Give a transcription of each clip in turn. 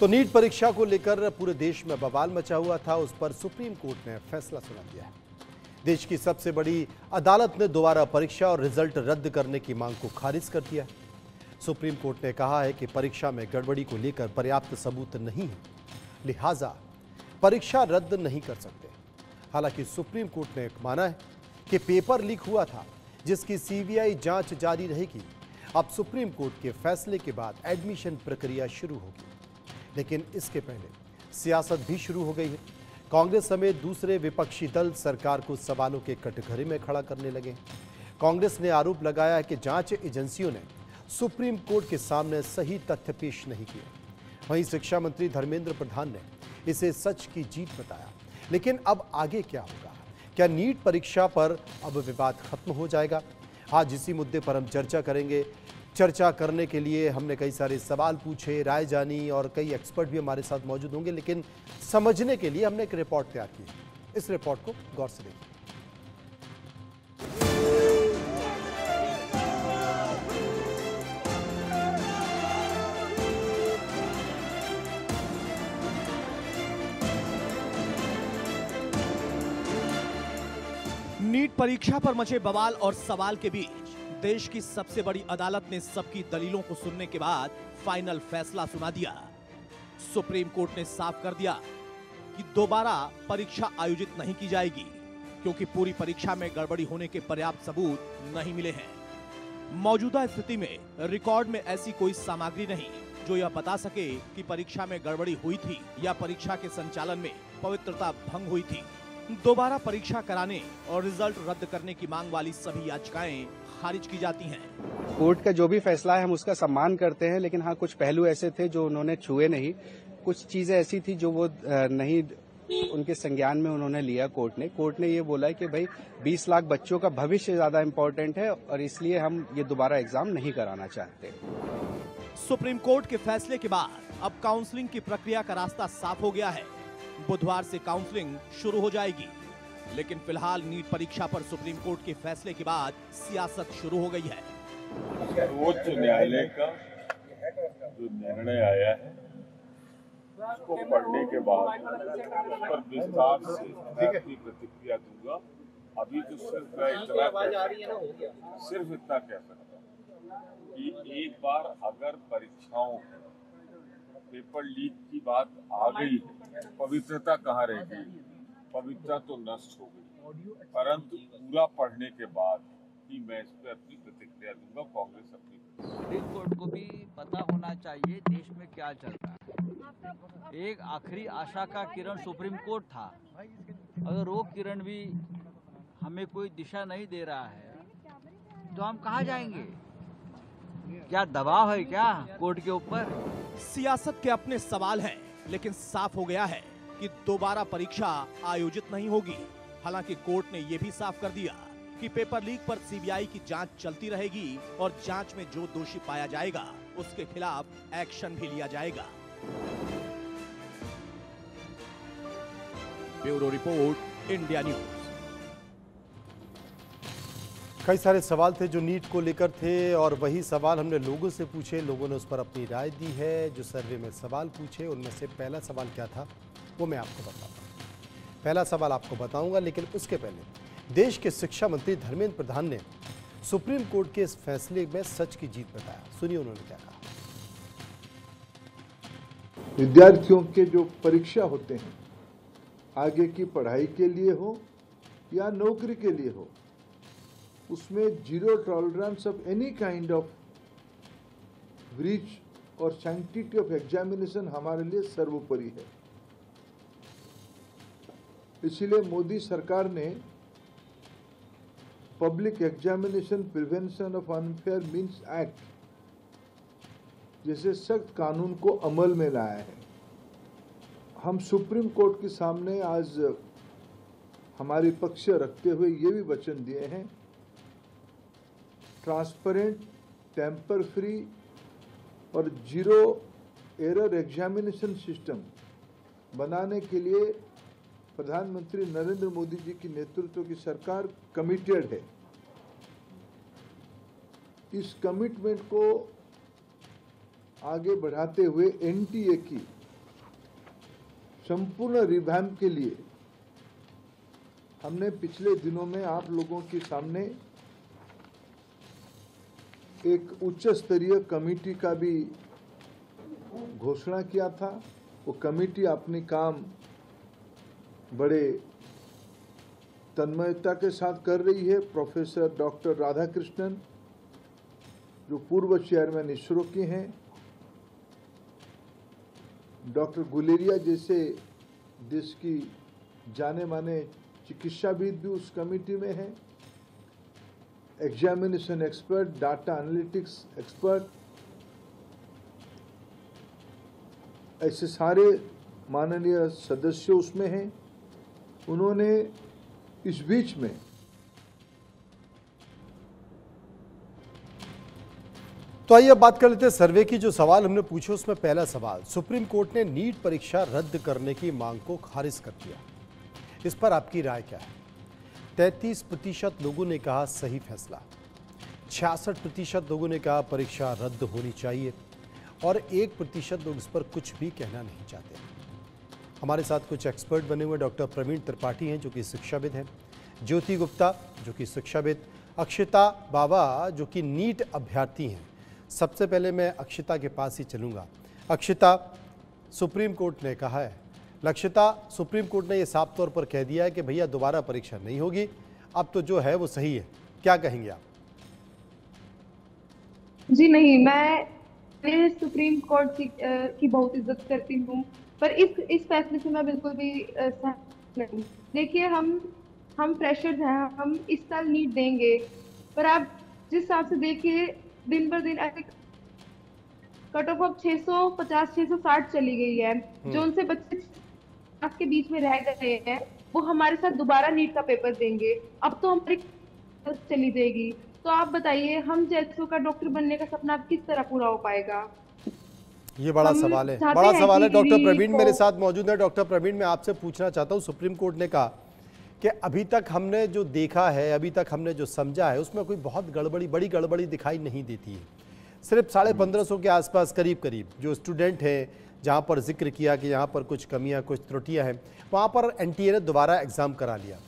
तो नीट परीक्षा को लेकर पूरे देश में बवाल मचा हुआ था। उस पर सुप्रीम कोर्ट ने फैसला सुना दिया है। देश की सबसे बड़ी अदालत ने दोबारा परीक्षा और रिजल्ट रद्द करने की मांग को खारिज कर दिया है। सुप्रीम कोर्ट ने कहा है कि परीक्षा में गड़बड़ी को लेकर पर्याप्त सबूत नहीं है, लिहाजा परीक्षा रद्द नहीं कर सकते। हालांकि सुप्रीम कोर्ट ने माना है कि पेपर लीक हुआ था, जिसकी सीबीआई जांच जारी रहेगी। अब सुप्रीम कोर्ट के फैसले के बाद एडमिशन प्रक्रिया शुरू होगी, लेकिन इसके पहले सियासत भी शुरू हो गई है। कांग्रेस समेत दूसरे विपक्षी दल सरकार को सवालों के कटघरे में खड़ा करने लगे। कांग्रेस ने आरोप लगाया है कि जांच एजेंसियों ने सुप्रीम कोर्ट के सामने सही तथ्य पेश नहीं किए। वहीं शिक्षा मंत्री धर्मेंद्र प्रधान ने इसे सच की जीत बताया। लेकिन अब आगे क्या होगा? क्या नीट परीक्षा पर अब विवाद खत्म हो जाएगा? आज इसी मुद्दे पर हम चर्चा करेंगे। चर्चा करने के लिए हमने कई सारे सवाल पूछे, राय जानी और कई एक्सपर्ट भी हमारे साथ मौजूद होंगे। लेकिन समझने के लिए हमने एक रिपोर्ट तैयार की है। इस रिपोर्ट को गौर से देखिए। नीट परीक्षा पर मचे बवाल और सवाल के बीच देश की सबसे बड़ी अदालत ने सबकी दलीलों को सुनने के बाद फाइनल फैसला सुना दिया। सुप्रीम कोर्ट ने साफ कर दिया कि दोबारा परीक्षा आयोजित नहीं की जाएगी, क्योंकि पूरी परीक्षा में गड़बड़ी होने के पर्याप्त सबूत नहीं मिले हैं। मौजूदा स्थिति में रिकॉर्ड में ऐसी कोई सामग्री नहीं जो यह बता सके कि परीक्षा में गड़बड़ी हुई थी या परीक्षा के संचालन में पवित्रता भंग हुई थी। दोबारा परीक्षा कराने और रिजल्ट रद्द करने की मांग वाली सभी याचिकाएं खारिज की जाती हैं। कोर्ट का जो भी फैसला है हम उसका सम्मान करते हैं, लेकिन हाँ, कुछ पहलू ऐसे थे जो उन्होंने छुए नहीं। कुछ चीजें ऐसी थी जो वो नहीं उनके संज्ञान में उन्होंने लिया। कोर्ट ने ये बोला है कि भाई 20 लाख बच्चों का भविष्य ज्यादा इम्पोर्टेंट है और इसलिए हम ये दोबारा एग्जाम नहीं कराना चाहते। सुप्रीम कोर्ट के फैसले के बाद अब काउंसलिंग की प्रक्रिया का रास्ता साफ हो गया है। बुधवार से काउंसलिंग शुरू हो जाएगी, लेकिन फिलहाल नीट परीक्षा पर सुप्रीम कोर्ट के फैसले के बाद सियासत शुरू हो गई है। सर्वोच्च न्यायालय का जो निर्णय आया है उसको पढ़ने के बाद उस पर विस्तार से मैं अपनी प्रतिक्रिया दूंगा। अभी तो सिर्फ मैं इतना कह सकता हूँ कि एक बार अगर परीक्षाओं पेपर लीक की बात आ गई, पवित्रता कहाँ रह गई? पवित्रता तो नष्ट हो गई, परंतु पूरा पढ़ने के बाद ही मैं इस पर अपनी प्रतिक्रिया दूंगा। कांग्रेस अपनी सुप्रीम कोर्ट को भी पता होना चाहिए देश में क्या चल रहा है। एक आखिरी आशा का किरण सुप्रीम कोर्ट था। अगर वो किरण भी हमें कोई दिशा नहीं दे रहा है तो हम कहाँ जाएंगे? क्या दबाव है क्या कोर्ट के ऊपर? सियासत के अपने सवाल हैं, लेकिन साफ हो गया है कि दोबारा परीक्षा आयोजित नहीं होगी। हालांकि कोर्ट ने यह भी साफ कर दिया कि पेपर लीक पर सीबीआई की जांच चलती रहेगी और जांच में जो दोषी पाया जाएगा उसके खिलाफ एक्शन भी लिया जाएगा। Bureau report, India news. कई सारे सवाल थे जो नीट को लेकर थे और वही सवाल हमने लोगों से पूछे। लोगों ने उस पर अपनी राय दी है। जो सर्वे में सवाल पूछे उनमें से पहला सवाल क्या था वो मैं आपको बताता हूँ। पहला सवाल आपको बताऊंगा, लेकिन उसके पहले देश के शिक्षा मंत्री धर्मेंद्र प्रधान ने सुप्रीम कोर्ट के इस फैसले में सच की जीत बताया। सुनिए उन्होंने क्या कहा। विद्यार्थियों के जो परीक्षा होते हैं, आगे की पढ़ाई के लिए हो या नौकरी के लिए हो, उसमें zero tolerance of any kind of breach और सैंक्टिटी ऑफ एग्जामिनेशन हमारे लिए सर्वोपरि है। इसलिए मोदी सरकार ने public examination prevention of unfair means act जैसे सख्त कानून को अमल में लाया है। हम सुप्रीम कोर्ट के सामने आज हमारी पक्ष रखते हुए ये भी वचन दिए हैं, ट्रांसपेरेंट, टेम्पर फ्री और जीरो एरर एग्जामिनेशन सिस्टम बनाने के लिए प्रधानमंत्री नरेंद्र मोदी जी की नेतृत्व की सरकार कमिटेड है। इस कमिटमेंट को आगे बढ़ाते हुए एनटीए की संपूर्ण रिवैम्प के लिए हमने पिछले दिनों में आप लोगों के सामने एक उच्च स्तरीय कमेटी का भी घोषणा किया था। वो कमेटी अपनी काम बड़े तन्मयता के साथ कर रही है। प्रोफेसर डॉक्टर राधाकृष्णन जो पूर्व चेयरमैन इसरो के हैं, डॉक्टर गुलेरिया जैसे देश की जाने माने चिकित्साविद भी उस कमेटी में हैं, examination expert, data analytics expert, ऐसे सारे माननीय सदस्य उसमें हैं। उन्होंने इस बीच में तो आइए अब बात कर लेते हैं सर्वे की। जो सवाल हमने पूछे उसमें पहला सवाल, सुप्रीम कोर्ट ने नीट परीक्षा रद्द करने की मांग को खारिज कर दिया। इस पर आपकी राय क्या है? 33% लोगों ने कहा सही फैसला, 66% लोगों ने कहा परीक्षा रद्द होनी चाहिए और 1% लोग इस पर कुछ भी कहना नहीं चाहते। हमारे साथ कुछ एक्सपर्ट बने हुए डॉक्टर प्रवीण त्रिपाठी हैं जो कि शिक्षाविद हैं, ज्योति गुप्ता जो कि शिक्षाविद, अक्षिता बाबा जो कि नीट अभ्यर्थी हैं। सबसे पहले मैं अक्षिता के पास ही चलूँगा। अक्षिता, सुप्रीम कोर्ट ने कहा है, लक्षिता, सुप्रीम कोर्ट ने यह साफ तौर पर कह दिया है कि भैया दोबारा परीक्षा नहीं होगी, अब तो जो है वो सही है, क्या कहेंगे आप? जी नहीं, मैं सुप्रीम कोर्ट की बहुत इज्जत करती हूँ, पर इस फैसले से मैं बिल्कुल भी सहमत नहीं। देखिए, हम फ्रेशर्स हैं, हम इस साल नीट देंगे, पर आप जिस हिसाब से देखिए दिन पर दिन ऐसे कट ऑफ अब 650-660 चली गई है। जो उनसे बच्चे के बीच में रह गए हैं वो हमारे साथ दोबारा नीट का पेपर देंगे। अब तो हमारी चली जाएगी। तो आप बताइए, हम जैसों का डॉक्टर बनने का सपना अब किस तरह पूरा हो पाएगा? ये बड़ा सवाल है, बड़ा सवाल है। डॉक्टर प्रवीण मेरे साथ मौजूद है। डॉक्टर प्रवीण, मैं आपसे पूछना चाहता हूँ, सुप्रीम कोर्ट ने कहा कि अभी तक हमने जो देखा है, अभी तक हमने जो समझा है, उसमें कोई बहुत बड़ी गड़बड़ी दिखाई नहीं देती है। सिर्फ 1550 के आसपास करीब जो स्टूडेंट हैं, जहाँ पर जिक्र किया कि यहाँ पर कुछ कमियाँ, कुछ त्रुटियाँ हैं, वहाँ पर एनटीए ने दोबारा एग्ज़ाम करा लिया।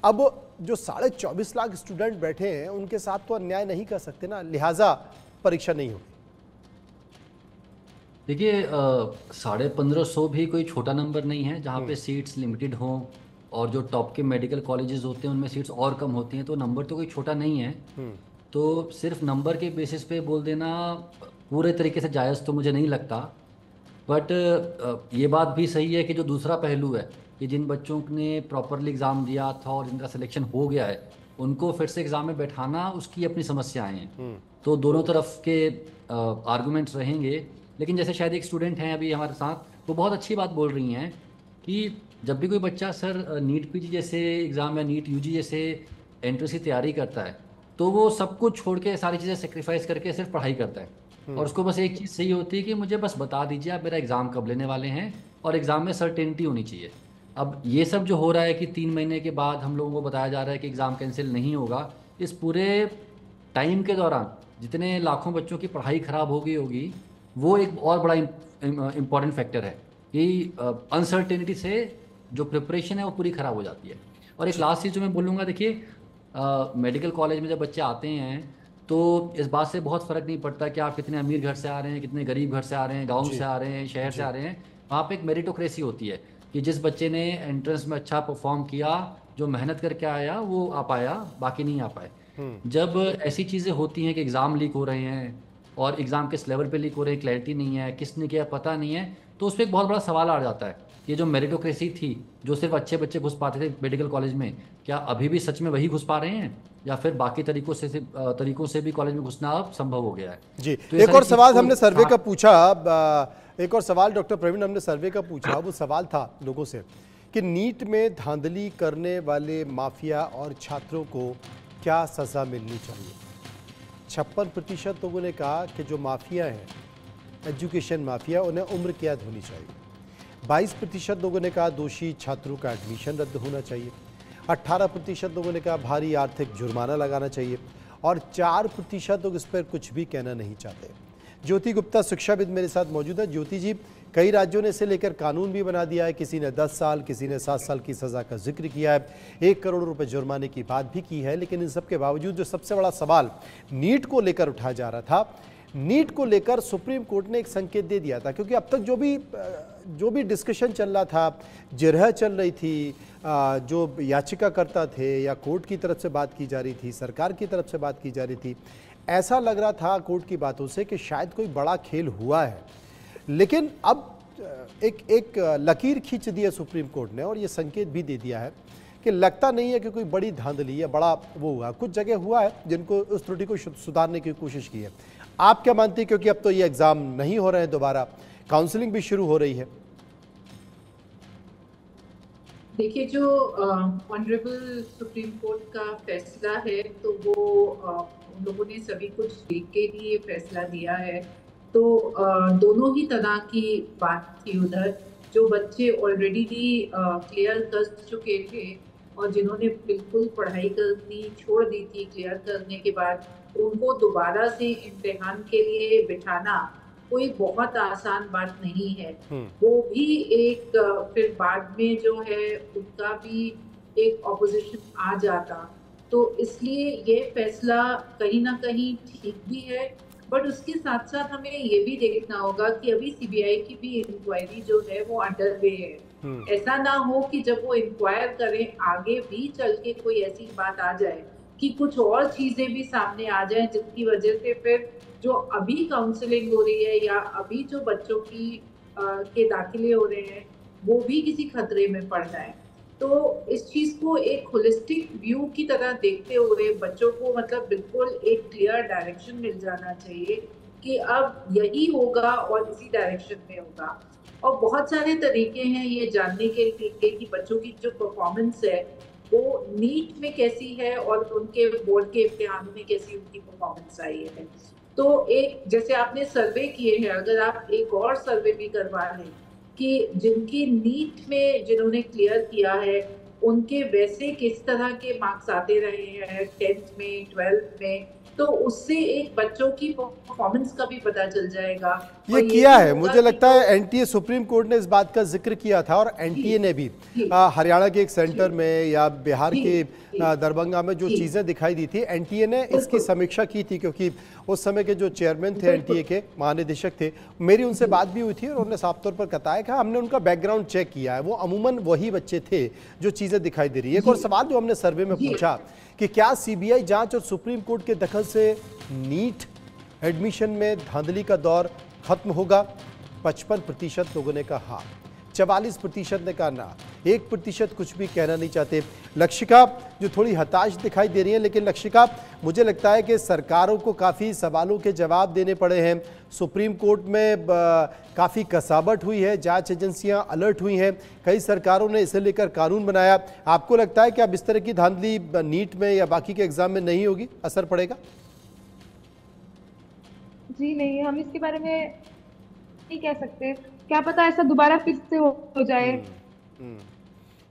अब जो 24.5 लाख स्टूडेंट बैठे हैं उनके साथ तो अन्याय नहीं कर सकते ना, लिहाजा परीक्षा नहीं होगी। देखिए, 1550 भी कोई छोटा नंबर नहीं है। जहाँ पे सीट्स लिमिटेड हों और जो टॉप के मेडिकल कॉलेजेस होते हैं उनमें सीट्स और कम होती हैं, तो नंबर तो कोई छोटा नहीं है। तो सिर्फ नंबर के बेसिस पे बोल देना पूरे तरीके से जायज़ तो मुझे नहीं लगता। बट ये बात भी सही है कि जो दूसरा पहलू है कि जिन बच्चों ने प्रॉपरली एग्ज़ाम दिया था और जिनका सिलेक्शन हो गया है, उनको फिर से एग्ज़ाम में बैठाना, उसकी अपनी समस्याएं हैं। तो दोनों तरफ के आर्गूमेंट्स रहेंगे। लेकिन जैसे शायद एक स्टूडेंट हैं अभी हमारे साथ, वो बहुत अच्छी बात बोल रही हैं कि जब भी कोई बच्चा सर नीट पीजी जैसे एग्ज़ाम या नीट यूजी जैसे एंट्रेंस की तैयारी करता है, तो वो सब कुछ छोड़ के सारी चीज़ें सेक्रीफाइस करके सिर्फ पढ़ाई करता है। और उसको बस एक चीज़ सही होती है कि मुझे बस बता दीजिए आप मेरा एग्ज़ाम कब लेने वाले हैं, और एग्ज़ाम में सर्टेनिटी होनी चाहिए। अब ये सब जो हो रहा है कि 3 महीने के बाद हम लोगों को बताया जा रहा है कि एग्ज़ाम कैंसिल नहीं होगा, इस पूरे टाइम के दौरान जितने लाखों बच्चों की पढ़ाई ख़राब हो गई होगी, वो एक और बड़ा इम्पॉर्टेंट फैक्टर है कि अनसर्टेनिटी से जो प्रिपरेशन है वो पूरी ख़राब हो जाती है। और एक लास्ट चीज़ जो मैं बोलूँगा, देखिए मेडिकल कॉलेज में जब बच्चे आते हैं तो इस बात से बहुत फ़र्क नहीं पड़ता कि आप कितने अमीर घर से आ रहे हैं, कितने गरीब घर से आ रहे हैं, गाँव से आ रहे हैं, शहर से आ रहे हैं। वहाँ पे एक मेरिटोक्रेसी होती है कि जिस बच्चे ने एंट्रेंस में अच्छा परफॉर्म किया, जो मेहनत करके आया, वो आ पाया, बाकी नहीं आ पाए। जब ऐसी चीज़ें होती हैं कि एग्ज़ाम लीक हो रहे हैं और एग्ज़ाम किस लेवल पे लीक हो रहे हैं, क्लैरिटी नहीं है, किसने किया पता नहीं है, तो उस पर एक बहुत बड़ा सवाल आ जाता है कि जो मेरिटोक्रेसी थी, जो सिर्फ अच्छे बच्चे घुस पाते थे मेडिकल कॉलेज में, क्या अभी भी सच में वही घुस पा रहे हैं या फिर बाकी तरीकों से भी कॉलेज में घुसना अब संभव हो गया है? जी, एक और सवाल हमने सर्वे का पूछा, एक और सवाल डॉक्टर प्रवीण हमने सर्वे का पूछा, वो सवाल था लोगों से कि नीट में धांधली करने वाले माफिया और छात्रों को क्या सज़ा मिलनी चाहिए। 56% लोगों ने कहा कि जो माफिया हैं, एजुकेशन माफिया, उन्हें उम्र कैद होनी चाहिए। 22% लोगों ने कहा दोषी छात्रों का एडमिशन रद्द होना चाहिए। 18% लोगों ने कहा भारी आर्थिक जुर्माना लगाना चाहिए और 4% लोग इस पर कुछ भी कहना नहीं चाहते। ज्योति गुप्ता शिक्षाविद मेरे साथ मौजूद है। ज्योति जी, कई राज्यों ने इसे लेकर कानून भी बना दिया है, किसी ने 10 साल, किसी ने 7 साल की सज़ा का जिक्र किया है, 1 करोड़ रुपए जुर्माने की बात भी की है। लेकिन इन सब के बावजूद जो सबसे बड़ा सवाल नीट को लेकर उठाया जा रहा था, नीट को लेकर सुप्रीम कोर्ट ने एक संकेत दे दिया था, क्योंकि अब तक जो भी डिस्कशन चल रहा था, जिरह चल रही थी, जो याचिकाकर्ता थे या कोर्ट की तरफ से बात की जा रही थी, सरकार की तरफ से बात की जा रही थी, ऐसा लग रहा था कोर्ट की बातों से कि शायद कोई बड़ा खेल हुआ है। लेकिन अब एक लकीर खींच दी है सुप्रीम कोर्ट ने और ये संकेत भी दे दिया है कि लगता नहीं है कि कोई बड़ी धांधली या बड़ा वो हुआ। कुछ जगह हुआ है जिनको उस त्रुटि को सुधारने की कोशिश की है। आप क्या मानती हैं, क्योंकि अब तो ये एग्जाम नहीं हो रहे हैं, दोबारा काउंसलिंग भी शुरू हो रही है? देखिए, जो ऑनरेबल सुप्रीम कोर्ट का फैसला है तो वो उन लोगों ने सभी कुछ देख के ही ये फैसला दिया है। तो दोनों ही तरह की बात थी उधर। जो बच्चे ऑलरेडी ही क्लियर कर चुके थे और जिन्होंने बिल्कुल पढ़ाई करनी छोड़ दी थी क्लियर करने के बाद, उनको दोबारा से इम्तिहान के लिए बिठाना कोई बहुत आसान बात नहीं है। वो भी एक फिर बाद में जो है उनका भी एक ऑपोजिशन आ जाता। तो इसलिए ये फैसला कहीं ना कहीं ठीक भी है, बट उसके साथ साथ हमें ये भी देखना होगा कि अभी सीबीआई की भी इंक्वायरी जो है वो अंडर वे है। ऐसा ना हो कि जब वो इंक्वायर करें आगे भी चल के कोई ऐसी बात आ जाए कि कुछ और चीजें भी सामने आ जाएं जिसकी वजह से फिर जो अभी काउंसलिंग हो रही है या अभी जो बच्चों की के दाखिले हो रहे हैं वो भी किसी खतरे में पड़ जाए। तो इस चीज को एक होलिस्टिक व्यू की तरह देखते हुए बच्चों को मतलब बिल्कुल एक क्लियर डायरेक्शन मिल जाना चाहिए कि अब यही होगा और इसी डायरेक्शन में होगा। और बहुत सारे तरीके हैं ये जानने के लिए कि बच्चों की जो परफॉर्मेंस है वो नीट में कैसी है और उनके बोर्ड के इम्तिहानों में कैसी उनकी परफॉर्मेंस आई है। तो एक जैसे आपने सर्वे किए हैं, अगर आप एक और सर्वे भी करवा लें कि जिनकी नीट में जिन्होंने क्लियर किया है उनके वैसे किस तरह के मार्क्स आते रहे हैं 10th में 12th में, तो उससे एक बच्चों की परफॉर्मेंस का भी पता चल जाएगा। ये किया है, मुझे लगता है एनटीए सुप्रीम कोर्ट ने इस बात का जिक्र किया था और एनटीए ने भी हरियाणा के एक सेंटर में या बिहार के दरभंगा में जो चीज़ें दिखाई दी थी, एनटीए ने इसकी समीक्षा की थी, क्योंकि उस समय के जो चेयरमैन थे एनटीए के महानिदेशक थे, मेरी उनसे बात भी हुई थी और उन्होंने साफ तौर पर बताया कि हमने उनका बैकग्राउंड चेक किया है, वो अमूमन वही बच्चे थे जो चीज़ें दिखाई दे रही है। एक और सवाल जो हमने सर्वे में पूछा कि क्या सीबीआई जांच और सुप्रीम कोर्ट के दखल से नीट एडमिशन में धांधली का दौर खत्म होगा? 55% लोगों ने कहा हाँ, 44% ने कहा ना, 1% कुछ भी कहना नहीं चाहते। लक्षिका जो थोड़ी हताश दिखाई दे रही है, लेकिन लक्षिका मुझे लगता है कि सरकारों को काफ़ी सवालों के जवाब देने पड़े हैं। सुप्रीम कोर्ट में काफ़ी कसावट हुई है, जांच एजेंसियां अलर्ट हुई हैं, कई सरकारों ने इसे लेकर कानून बनाया। आपको लगता है कि अब इस तरह की धांधली नीट में या बाकी के एग्जाम में नहीं होगी, असर पड़ेगा? जी नहीं, हम इसके बारे में नहीं कह सकते, क्या पता ऐसा दोबारा फिर से हो जाए।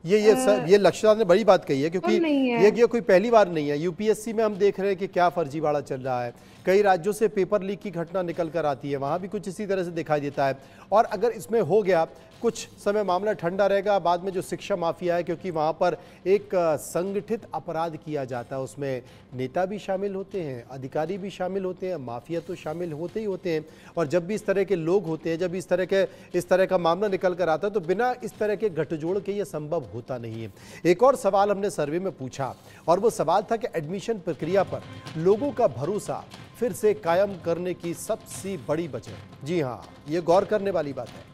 ये लक्षिता ने बड़ी बात कही है, क्योंकि ये कोई पहली बार नहीं है। यूपीएससी में हम देख रहे हैं कि क्या फर्जीवाड़ा चल रहा है, कई राज्यों से पेपर लीक की घटना निकल कर आती है, वहां भी कुछ इसी तरह से दिखाई देता है। और अगर इसमें हो गया, कुछ समय मामला ठंडा रहेगा, बाद में जो शिक्षा माफिया है, क्योंकि वहां पर एक संगठित अपराध किया जाता है, उसमें नेता भी शामिल होते हैं, अधिकारी भी शामिल होते हैं, माफिया तो शामिल होते ही होते हैं। और जब भी इस तरह के लोग होते हैं, जब इस तरह का मामला निकल कर आता है, तो बिना इस तरह के गठजोड़ के ये संभव होता नहीं है। एक और सवाल हमने सर्वे में पूछा और वो सवाल था कि एडमिशन प्रक्रिया पर लोगों का भरोसा फिर से कायम करने की सबसे बड़ी वजह, जी हाँ, ये गौर करने वाली बात है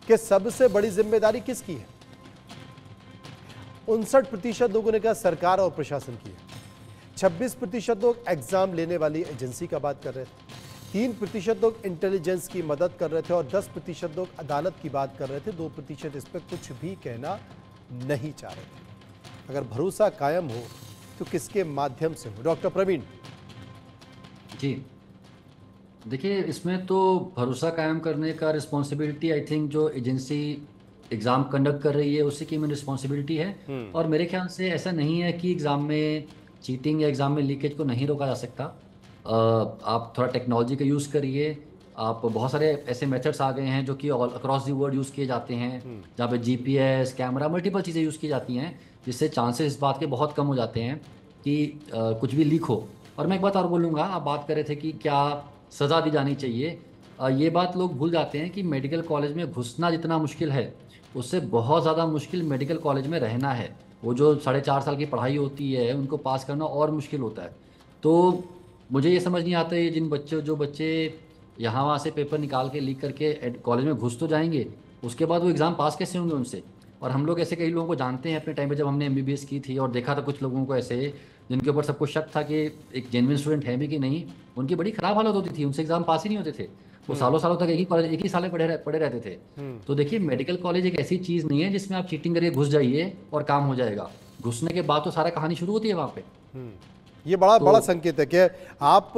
कि सबसे बड़ी जिम्मेदारी किसकी है? 59% लोगों ने कहा सरकार और प्रशासन की है। 26% लोग एग्जाम लेने वाली एजेंसी का बात कर रहे थे, 3% लोग इंटेलिजेंस की मदद कर रहे थे और 10% लोग अदालत की बात कर रहे थे। 2% इस पर कुछ भी कहना नहीं चाह रहे थे। अगर भरोसा कायम हो तो किसके माध्यम से हो? डॉक्टर प्रवीण जी, देखिए, इसमें तो भरोसा कायम करने का रिस्पॉन्सिबिलिटी आई थिंक जो एजेंसी एग्ज़ाम कंडक्ट कर रही है उसी की में रिस्पॉन्सिबिलिटी है। और मेरे ख्याल से ऐसा नहीं है कि एग्ज़ाम में चीटिंग या एग्ज़ाम में लीकेज को नहीं रोका जा सकता। आप थोड़ा टेक्नोलॉजी का यूज़ करिए, आप बहुत सारे ऐसे मेथड्स आ गए हैं जो कि all across the world use किए जाते हैं, जहाँ पे जीपीएस कैमरा मल्टीपल चीज़ें यूज़ की जाती हैं, जिससे चांसेस इस बात के बहुत कम हो जाते हैं कि कुछ भी लीक हो। और मैं एक बात और बोलूँगा, आप बात कर रहे थे कि क्या सज़ा दी जानी चाहिए। ये बात लोग भूल जाते हैं कि मेडिकल कॉलेज में घुसना जितना मुश्किल है, उससे बहुत ज़्यादा मुश्किल मेडिकल कॉलेज में रहना है। वो जो 4.5 साल की पढ़ाई होती है उनको पास करना और मुश्किल होता है। तो मुझे ये समझ नहीं आता है, जो बच्चे यहाँ वहाँ से पेपर निकाल के लीक करके कॉलेज में घुस तो जाएंगे, उसके बाद वो एग्ज़ाम पास कैसे होंगे उनसे। और हम लोग ऐसे कई लोगों को जानते हैं अपने टाइम पे, जब हमने एमबीबीएस की थी और देखा था कुछ लोगों को ऐसे जिनके ऊपर सबको शक था कि एक जेन्युइन स्टूडेंट है भी कि नहीं, उनकी बड़ी खराब हालत होती थी, उनसे एग्जाम पास ही नहीं होते थे। वो सालों सालों तक एक ही कॉलेज एक ही साल में पढ़े रहते थे। तो देखिए, मेडिकल कॉलेज एक ऐसी चीज़ नहीं है जिसमें आप चीटिंग करके घुस जाइए और काम हो जाएगा। घुसने के बाद तो सारा कहानी शुरू होती है वहाँ पे। ये बड़ा संकेत है कि आप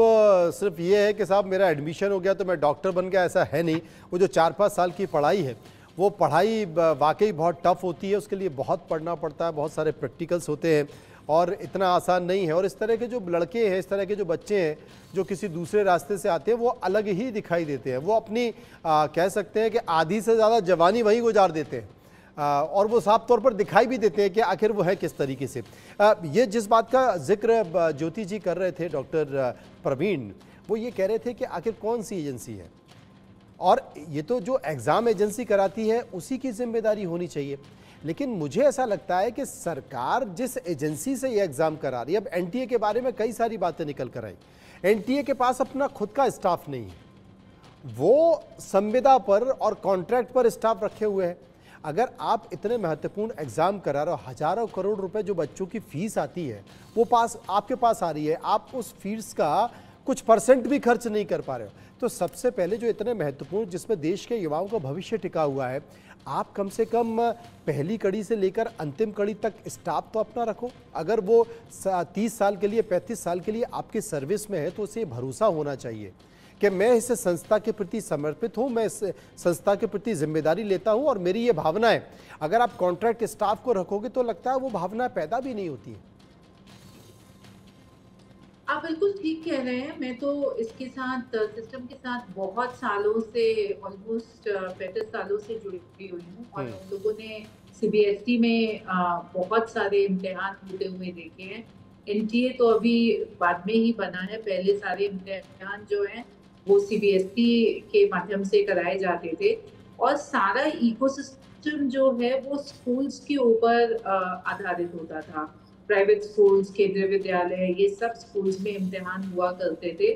सिर्फ ये है कि साहब मेरा एडमिशन हो गया तो मैं डॉक्टर बन गया, ऐसा है नहीं। वो जो 4-5 साल की पढ़ाई है, वो पढ़ाई वाकई बहुत टफ होती है, उसके लिए बहुत पढ़ना पड़ता है, बहुत सारे प्रैक्टिकल्स होते हैं और इतना आसान नहीं है। और इस तरह के जो लड़के हैं, इस तरह के जो बच्चे हैं जो किसी दूसरे रास्ते से आते हैं, वो अलग ही दिखाई देते हैं। वो अपनी कह सकते हैं कि आधी से ज़्यादा जवानी वहीं गुजार देते हैं और वो साफ तौर पर दिखाई भी देते हैं कि आखिर वो है किस तरीके से। ये जिस बात का जिक्र ज्योति जी कर रहे थे, डॉक्टर प्रवीण, वो ये कह रहे थे कि आखिर कौन सी एजेंसी है, और ये तो जो एग्ज़ाम एजेंसी कराती है उसी की जिम्मेदारी होनी चाहिए। लेकिन मुझे ऐसा लगता है कि सरकार जिस एजेंसी से ये एग्ज़ाम करा रही है, अब एनटीए के बारे में कई सारी बातें निकल कर आई, एनटीए के पास अपना खुद का स्टाफ नहीं है, वो संविदा पर और कॉन्ट्रैक्ट पर स्टाफ रखे हुए हैं। अगर आप इतने महत्वपूर्ण एग्जाम करा रहे हो, हजारों करोड़ रुपए जो बच्चों की फीस आती है वो आपके पास आ रही है, आप उस फीस का कुछ परसेंट भी खर्च नहीं कर पा रहे हो, तो सबसे पहले जो इतने महत्वपूर्ण, जिसमें देश के युवाओं का भविष्य टिका हुआ है, आप कम से कम पहली कड़ी से लेकर अंतिम कड़ी तक स्टाफ तो अपना रखो। अगर वो 30 साल के लिए, 35 साल के लिए आपकी सर्विस में है, तो उसे भरोसा होना चाहिए कि मैं इस संस्था के प्रति समर्पित हूं, मैं इस संस्था के प्रति जिम्मेदारी लेता हूं और मेरी ये भावना है। अगर आप कॉन्ट्रैक्ट स्टाफ को रखोगे तो लगता है वो भावना पैदा भी नहीं होती है। आप बिल्कुल ठीक कह रहे हैं। मैं तो इसके साथ, सिस्टम के साथ बहुत सालों से, ऑलमोस्ट 35 सालों से जुड़ी हुई हूँ और हम लोगों ने सीबीएसई में बहुत सारे इम्तिहान होते हुए देखे हैं। एनटीए तो अभी बाद में ही बना है, पहले सारे इम्तिहान जो हैं वो सीबीएसई के माध्यम से कराए जाते थे और सारा इकोसिस्टम जो है वो स्कूल्स के ऊपर आधारित होता था। प्राइवेट स्कूल्स, केंद्रीय विद्यालय, ये सब स्कूल्स में इम्तिहान हुआ करते थे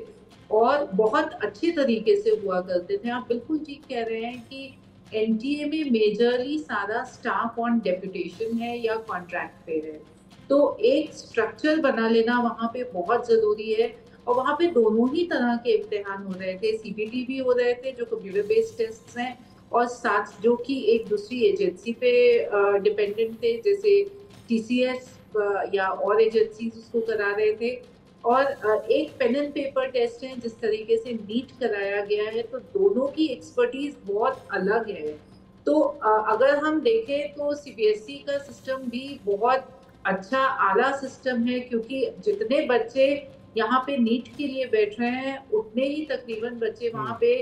और बहुत अच्छे तरीके से हुआ करते थे। आप बिल्कुल ठीक कह रहे हैं कि एनटीए में मेजरली सारा स्टाफ ऑन डेप्यूटेशन है या कॉन्ट्रैक्ट पे है, तो एक स्ट्रक्चर बना लेना वहाँ पे बहुत ज़रूरी है। और वहाँ पे दोनों ही तरह के इम्तिहान हो रहे थे, सीबीटी भी हो रहे थे जो कंप्यूटर बेस्ड टेस्ट हैं, और साथ जो कि एक दूसरी एजेंसी पे डिपेंडेंट थे, जैसे टीसीएस या और एजेंसीज उसको करा रहे थे, और एक पेन एंड पेपर टेस्ट है जिस तरीके से नीट कराया गया है। तो दोनों की एक्सपर्टीज बहुत अलग है। तो अगर हम देखें तो सीबीएसई का सिस्टम भी बहुत अच्छा आला सिस्टम है, क्योंकि जितने बच्चे यहाँ पे नीट के लिए बैठ रहे हैं उतने ही तकरीबन बच्चे वहाँ पे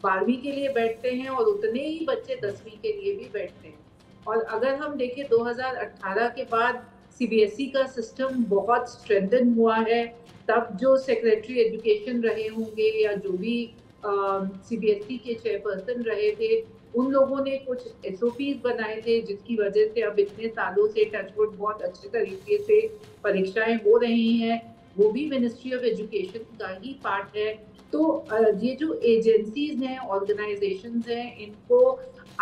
12वीं के लिए बैठते हैं और उतने ही बच्चे 10वीं के लिए भी बैठते हैं। और अगर हम देखें 2018 के बाद सीबीएसई का सिस्टम बहुत स्ट्रेंथन हुआ है। तब जो सेक्रेटरी एजुकेशन रहे होंगे या जो भी सीबीएसई के चेयरपर्सन रहे थे, उन लोगों ने कुछ एसओपीज बनाए थे जिसकी वजह से अब इतने सालों से टचवुड बहुत अच्छे तरीके से परीक्षाएं हो रही हैं। वो भी मिनिस्ट्री ऑफ एजुकेशन का ही पार्ट है। तो ये जो एजेंसीज हैं, ऑर्गेनाइजेशंस हैं, इनको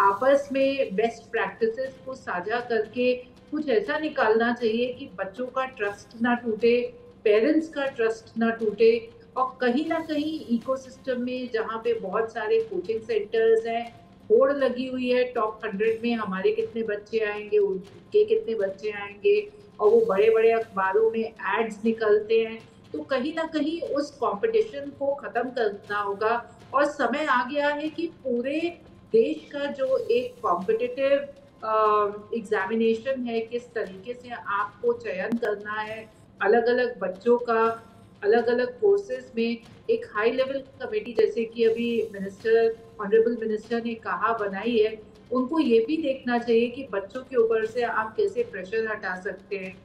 आपस में बेस्ट प्रैक्टिसेस को साझा करके कुछ ऐसा निकालना चाहिए कि बच्चों का ट्रस्ट ना टूटे, पेरेंट्स का ट्रस्ट ना टूटे, और कहीं ना कहीं इकोसिस्टम में जहाँ पे बहुत सारे कोचिंग सेंटर्स हैं, होड़ लगी हुई है, टॉप 100 में हमारे कितने बच्चे आएंगे, उनके कितने बच्चे आएंगे, और वो बड़े बड़े अखबारों में एड्स निकलते हैं। तो कहीं ना कहीं उस कंपटीशन को खत्म करना होगा और समय आ गया है कि पूरे देश का जो एक कॉम्पिटिटिव एग्जामिनेशन है, किस तरीके से आपको चयन करना है अलग अलग बच्चों का, अलग अलग कोर्सेज में एक हाई लेवल कमेटी, जैसे कि अभी ऑनरेबल मिनिस्टर ने कहा बनाई है, उनको ये भी देखना चाहिए कि बच्चों के ऊपर से आप कैसे प्रेशर हटा सकते हैं।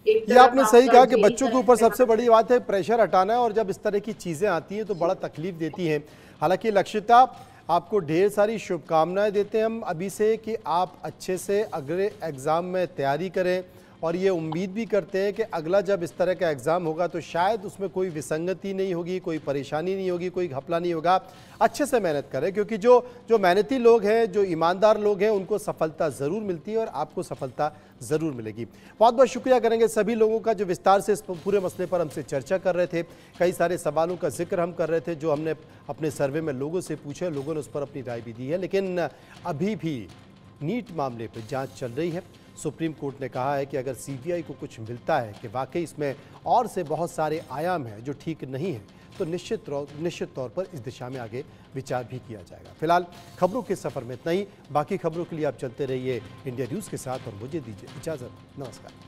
ये आपने सही कहा कि बच्चों के ऊपर सबसे बड़ी बात है प्रेशर हटाना है, और जब इस तरह की चीज़ें आती हैं तो बड़ा तकलीफ देती हैं। हालांकि लक्षिता, आपको ढेर सारी शुभकामनाएं देते हैं हम अभी से कि आप अच्छे से अगले एग्ज़ाम में तैयारी करें, और ये उम्मीद भी करते हैं कि अगला जब इस तरह का एग्ज़ाम होगा तो शायद उसमें कोई विसंगति नहीं होगी, कोई परेशानी नहीं होगी, कोई घपला नहीं होगा। अच्छे से मेहनत करें, क्योंकि जो मेहनती लोग हैं, जो ईमानदार लोग हैं, उनको सफलता ज़रूर मिलती है और आपको सफलता ज़रूर मिलेगी। बहुत बहुत शुक्रिया करेंगे सभी लोगों का जो विस्तार से इस पूरे मसले पर हमसे चर्चा कर रहे थे। कई सारे सवालों का जिक्र हम कर रहे थे जो हमने अपने सर्वे में लोगों से पूछे, लोगों ने उस पर अपनी राय भी दी है। लेकिन अभी भी नीट मामले पर जाँच चल रही है। सुप्रीम कोर्ट ने कहा है कि अगर सीबीआई को कुछ मिलता है कि वाकई इसमें और से बहुत सारे आयाम हैं जो ठीक नहीं है, तो निश्चित तौर पर इस दिशा में आगे विचार भी किया जाएगा। फिलहाल खबरों के सफ़र में इतना ही। बाकी खबरों के लिए आप चलते रहिए इंडिया न्यूज़ के साथ, और मुझे दीजिए इजाज़त। नमस्कार।